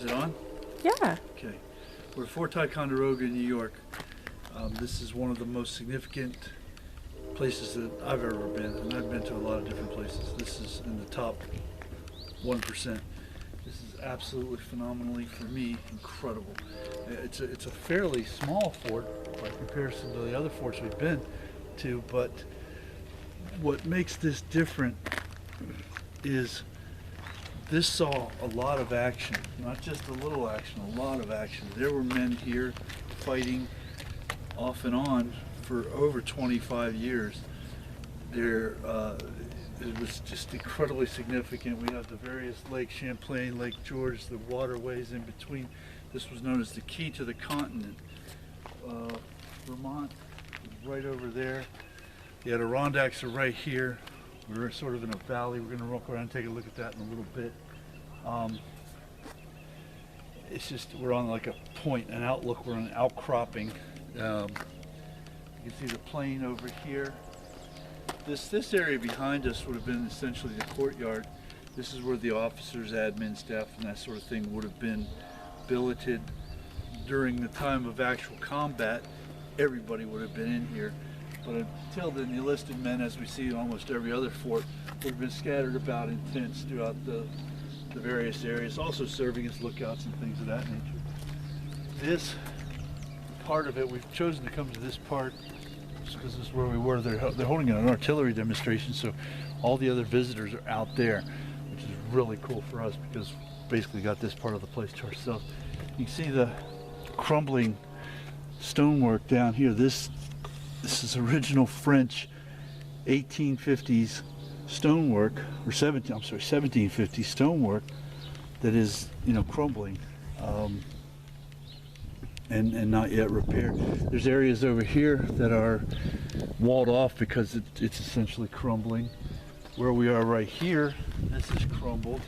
it on? Yeah. Okay. We're at Fort Ticonderoga, New York. This is one of the most significant places that I've ever been, and I've been to a lot of different places. This is in the top 1%. This is absolutely phenomenally, for me, incredible. It's a fairly small fort by comparison to the other forts we've been to, but what makes this different is this saw a lot of action, not just a little action, a lot of action. There were men here fighting off and on for over 25 years. It was just incredibly significant. We have the various Lake Champlain, Lake George, the waterways in between. This was known as the key to the continent. Vermont is right over there. The Adirondacks are right here. We're sort of in a valley. We're going to walk around and take a look at that in a little bit. It's just, we're on like a point, an outlook, we're on an outcropping. You can see the plain over here. This area behind us would have been essentially the courtyard. This is where the officers, admin, staff, and that sort of thing would have been billeted during the time of actual combat. Everybody would have been in here. But until then, the enlisted men, as we see in almost every other fort, would have been scattered about in tents throughout the various areas, also serving as lookouts and things of that nature. This part of it, we've chosen to come to this part just because this is where we were. They're holding an artillery demonstration, so all the other visitors are out there, which is really cool for us because basically got this part of the place to ourselves. You can see the crumbling stonework down here. This is original French 1850s stonework, or 1750s stonework that is, crumbling and not yet repaired. There's areas over here that are walled off because it's essentially crumbling. Where we are right here, this is crumbled,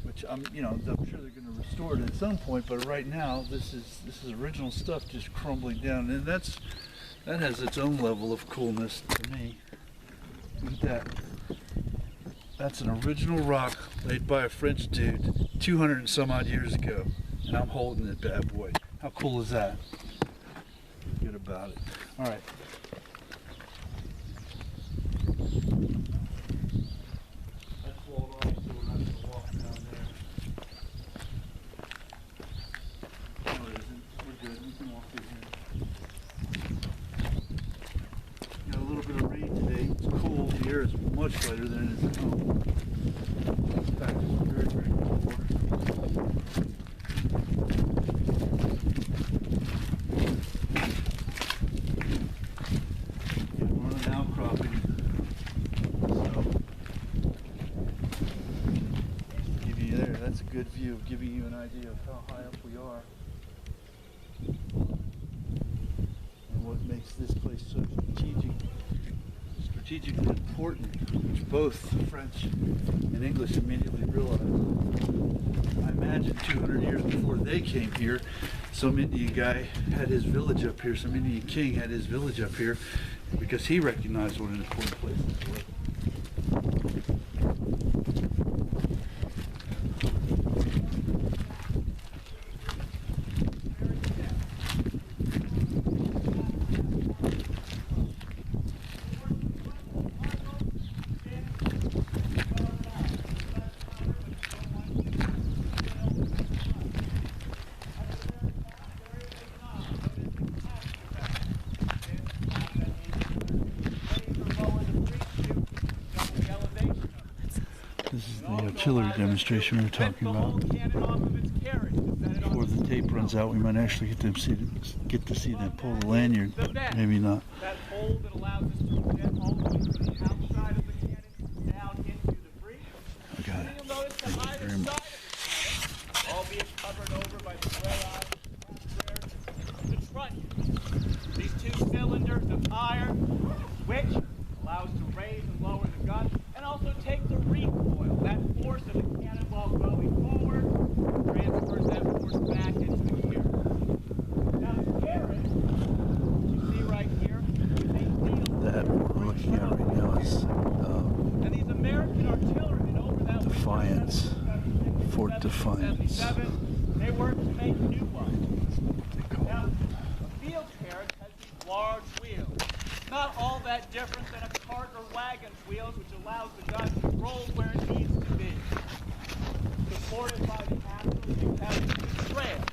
which I'm sure they're going to restore it at some point, but right now this is original stuff just crumbling down, and that has its own level of coolness to me. Look at that. That's an original rock laid by a French dude 200 and some odd years ago, and I'm holding it, bad boy. How cool is that? Feel good about it. All right. That's walled off, so we're not going to walk down there. No, it isn't. We're good. We can walk through here. Got a little bit of rain today. It's cold. The air is much lighter than it is at home. In fact, it's very, very cold water. Yeah, we're on an outcropping. So, give you there. That's a good view of giving you an idea of how high up we are. And what makes this place so strategically important, which both the French and English immediately realized. I imagine 200 years before they came here, some Indian guy had his village up here, some Indian king had his village up here because he recognized what an important place this was. This is the artillery demonstration we were talking about. Before the tape runs out, we might actually get to see them pull the lanyard, but maybe not. That hole that allows us to project all the way from the outside of the cannon down into the breech. I got it. You'll notice the Thank you very either much. side of the cannon, albeit covered over by the gray eye, the trunnion. These two cylinders of iron, which allows to raise and lower the gun, and also take the recoil, that force of the cannonball going forward, transfers that force back into the gear. Now the carriage, you see right here, is a needle. That we're looking at right now is And these American artillerymen over that Defiance. Defiance. 1777, they worked to make new ones. Now, a field carriage has these large wheels. Not all that different than a cart or wagon's wheels, which allows the gun to roll where it needs to be. Supported by the axle, you have two treads.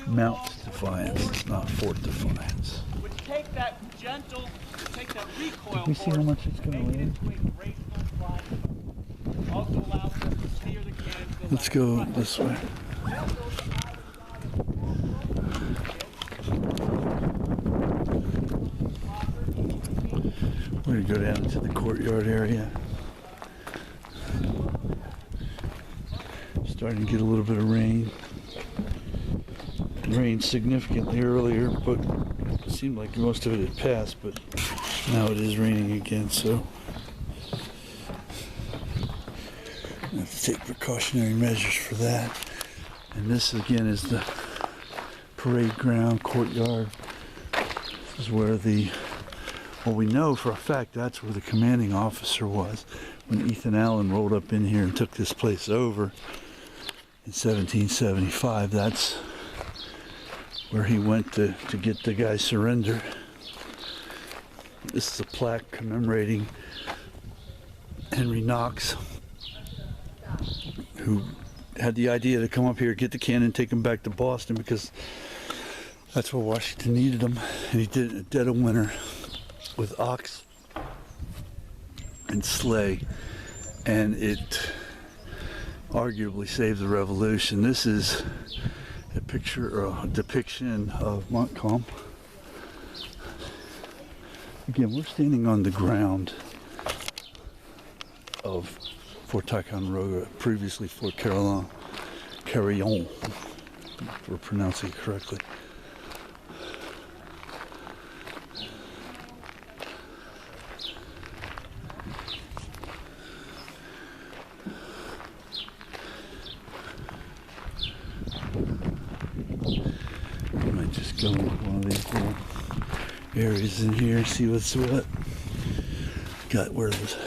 Mount Defiance, not Fort Defiance. Which take that gentle, take that recoil Did we see how force, much it's gonna make it weigh? into a graceful flying. Also allows us to steer the cannon to the Let's left. go this way. We're gonna go down to the courtyard area. Starting to get a little bit of rain. It rained significantly earlier, but it seemed like most of it had passed, but now it is raining again, so I have to take precautionary measures for that. And this again is the parade ground courtyard. This is where well, we know for a fact that's where the commanding officer was when Ethan Allen rolled up in here and took this place over in 1775. That's where he went to get the guy surrendered. This is a plaque commemorating Henry Knox, who had the idea to come up here, get the cannon, take him back to Boston, because that's where Washington needed him. And he did it in the dead of winter with ox and sleigh, and it arguably saved the Revolution. This is a picture or a depiction of Montcalm. Again, we're standing on the ground of Fort Ticonderoga, previously Fort Carillon, if we're pronouncing it correctly. I might just go into one of these little areas in here, see what's what. Got where this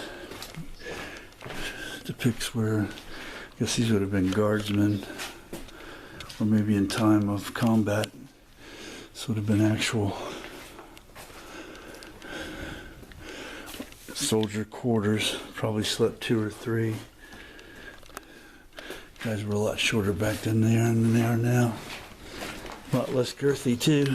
depicts where, I guess these would have been guardsmen, or maybe in time of combat, this would have been actual soldier quarters. Probably slept 2 or 3. Guys were a lot shorter back then than they are now. A lot less girthy too.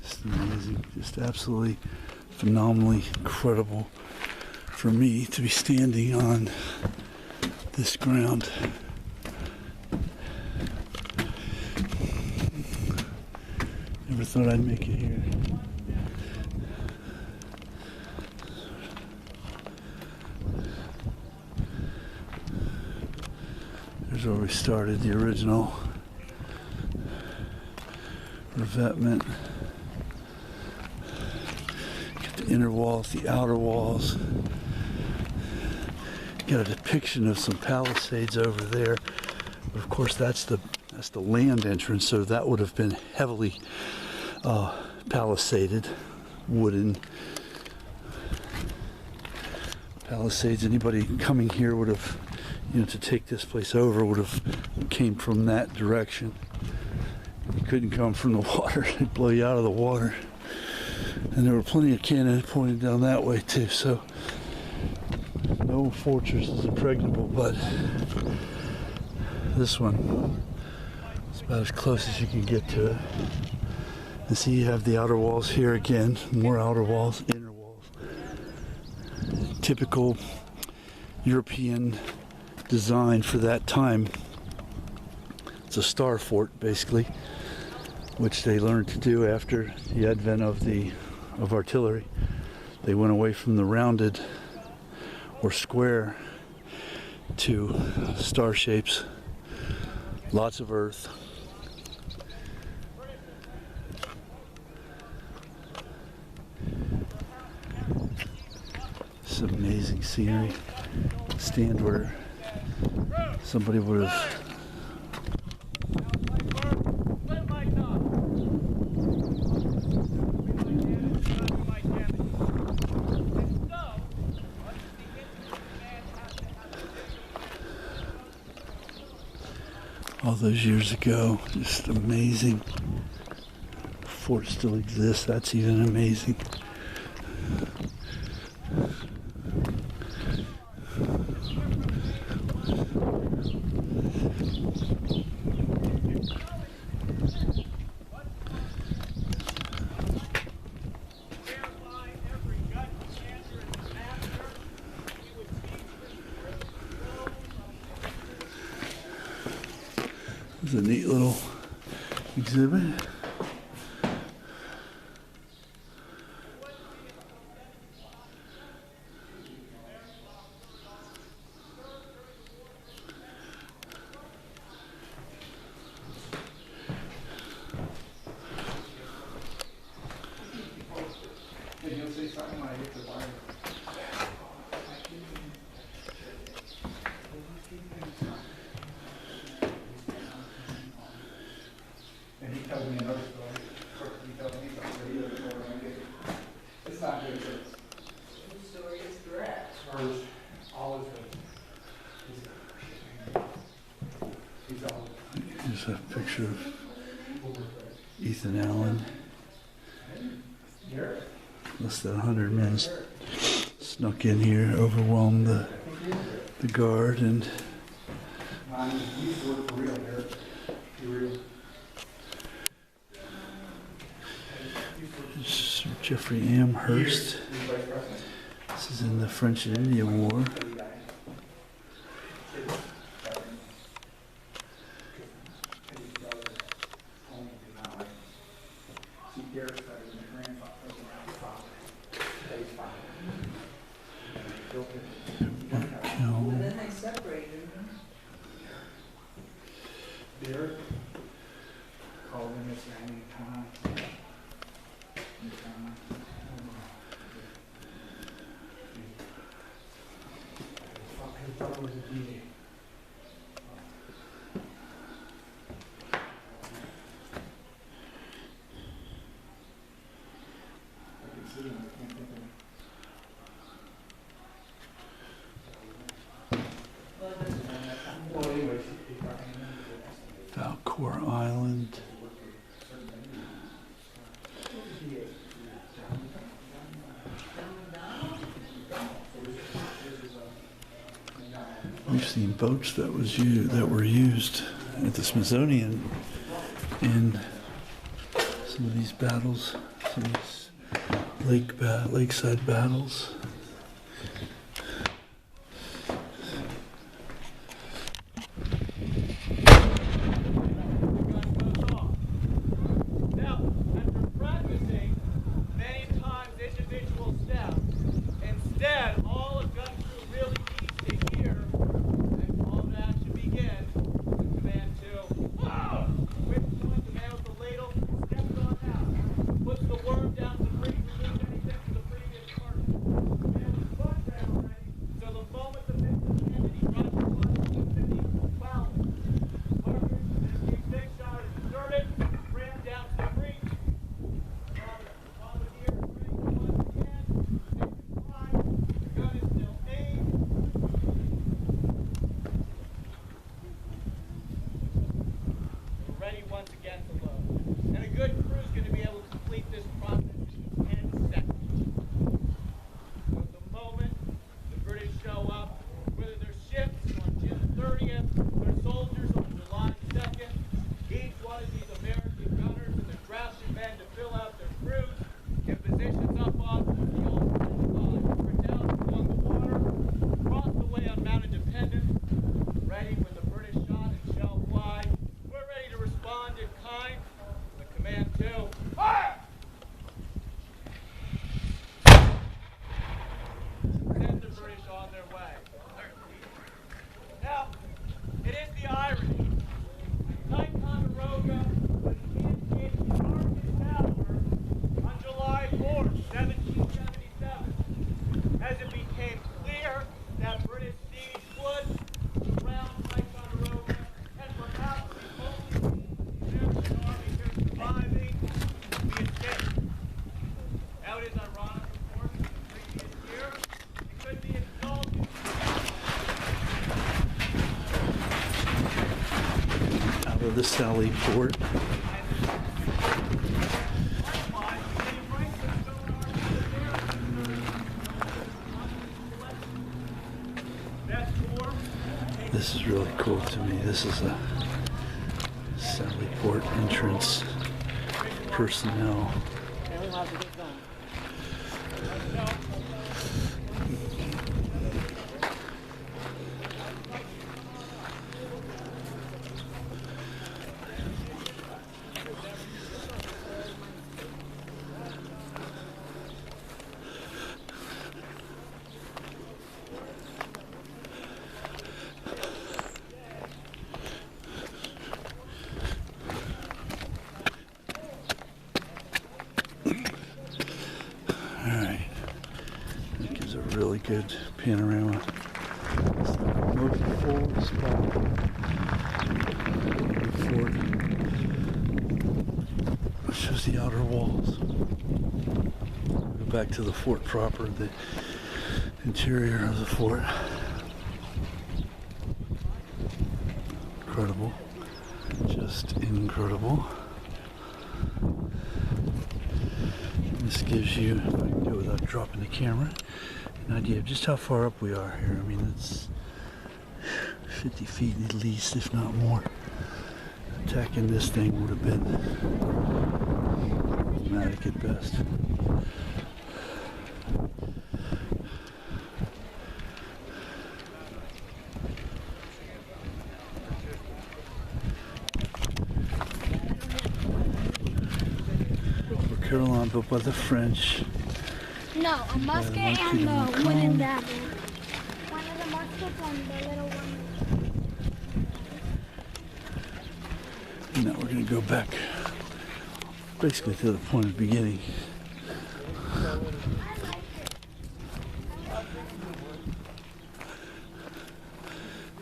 Just amazing, just absolutely phenomenally incredible for me to be standing on this ground. Never thought I'd make it here. There's where we started, the original revetment. Got the inner walls, the outer walls. Got a depiction of some palisades over there. But of course, that's the land entrance, so that would have been heavily palisaded, wooden palisades. Anybody coming here would have, to take this place over would have came from that direction. You couldn't come from the water; it'd blow you out of the water. And there were plenty of cannon pointed down that way too. So no fortress is impregnable, but this one is about as close as you can get to it. And see, you have the outer walls here again, more outer walls, inner walls. Typical European design for that time. It's a star fort, basically, which they learned to do after the advent of artillery. They went away from the rounded or square to star shapes, lots of earth. It's amazing scenery. Stand where somebody would have those years ago. Just amazing. The fort still exists. That's even amazing. It's a neat little exhibit. And he tells me another story. He tells me something he doesn't know what I get. It's not good. Whose story is correct? Hers, all is good. He's all. Here's a picture of Ethan Allen. Less than 100 men snuck in here, overwhelmed the guard, and He's working for real here. He real. this is Sir Jeffrey Amherst. This is in the French and Indian War. And then they separated them. Derek called him this many times. His brother was a DA. I can see him, I can't think of him. Well, anyways, he's talking to him. Valcour Island. We've seen boats that were used at the Smithsonian in some of these battles, some of these lakeside battles. Now, after practicing many times individual steps, instead all of gun crew really needs to hear, and call to action begins, the command to, whoa! Which one commands the ladle, steps on out, puts the worm down to breathe, removes anything from the previous part. Command is butt down already, so the moment the victim entity rushes on to the 12. Markers, and the big shot is inserted, ran down to the breach. Volunteer is ready once again. Takes time. The gun is still aimed. We're ready once again to load. And a good crew is going to be able to complete this process in 10 seconds. So at the moment the British show up, whether they're ships on June 30th, they're soldiers on July 2nd, each one of these American gunners and the drafted men to fill out their crews, get positions up on the old Riddell along the water, across the way on Mount Independence, ready when the British shot and shell fly. We're ready to respond in kind. The command to fire! Send the British on their way. Now, it is the irony. Ticonderoga was engaged in Arctic Tower on July 4th, 1777, as it became clear that British siege would surround Ticonderoga and perhaps the only American army here surviving the escape. Now it is ironic, of course, in the previous year, it could be exalted. Out the Sally Port. This is really cool to me. This is a Sally Port entrance personnel. Alright, that gives a really good panorama. It's the most full spot of the fort. It shows the outer walls. Go back to the fort proper, the interior of the fort. Incredible. Just incredible. This gives you, if I can do it without dropping the camera, an idea of just how far up we are here. I mean, it's 50 feet at least, if not more. Attacking this thing would have been dramatic at best. Caroline, built by the French. No, a musket and the wooden dagger. One of the muskets and the little one. And now we're going to go back basically to the point of beginning.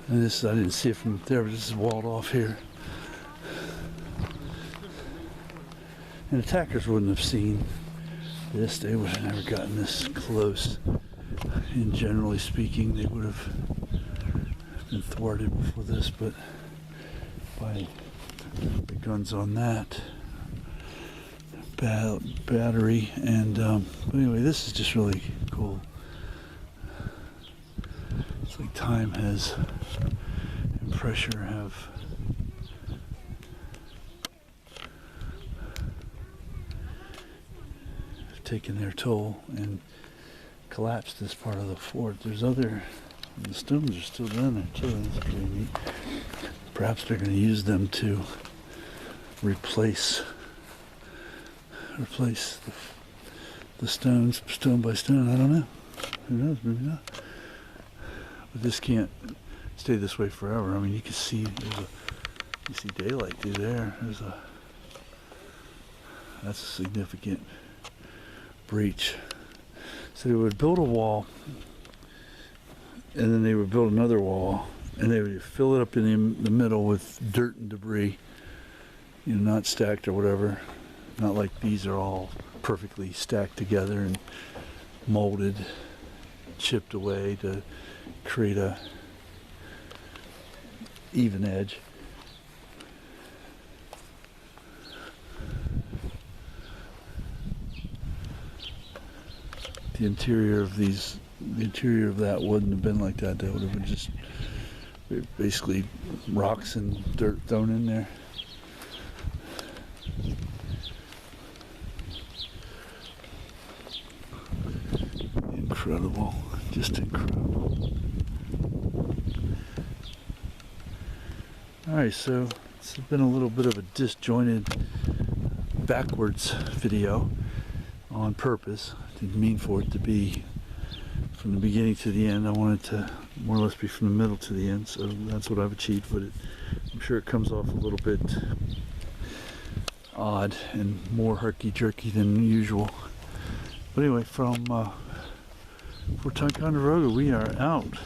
And this, I didn't see it from there, but this is walled off here. And attackers wouldn't have seen this. They would have never gotten this close. And generally speaking, they would have been thwarted before this, but by the guns on that battery. And but anyway, this is just really cool. It's like time has and pressure have taken their toll and collapsed this part of the fort. There's other, the stones are still down there too. That's pretty neat. Perhaps they're going to use them to replace the stones, stone by stone. I don't know. Who knows? Maybe not. But this can't stay this way forever. I mean, you can see you see daylight through there. That's a significant breach. So they would build a wall, and then they would build another wall, and they would fill it up in the middle with dirt and debris, you know, not stacked or whatever. Not like these are all perfectly stacked together and molded, chipped away to create a even edge. The interior of that wouldn't have been like that. That would have been just basically rocks and dirt thrown in there. Incredible, just incredible. All right, so it's been a little bit of a disjointed, backwards video on purpose. Didn't mean for it to be from the beginning to the end. I wanted to more or less be from the middle to the end, so that's what I've achieved, but I'm sure it comes off a little bit odd and more herky-jerky than usual. But anyway, for Ticonderoga, we are out.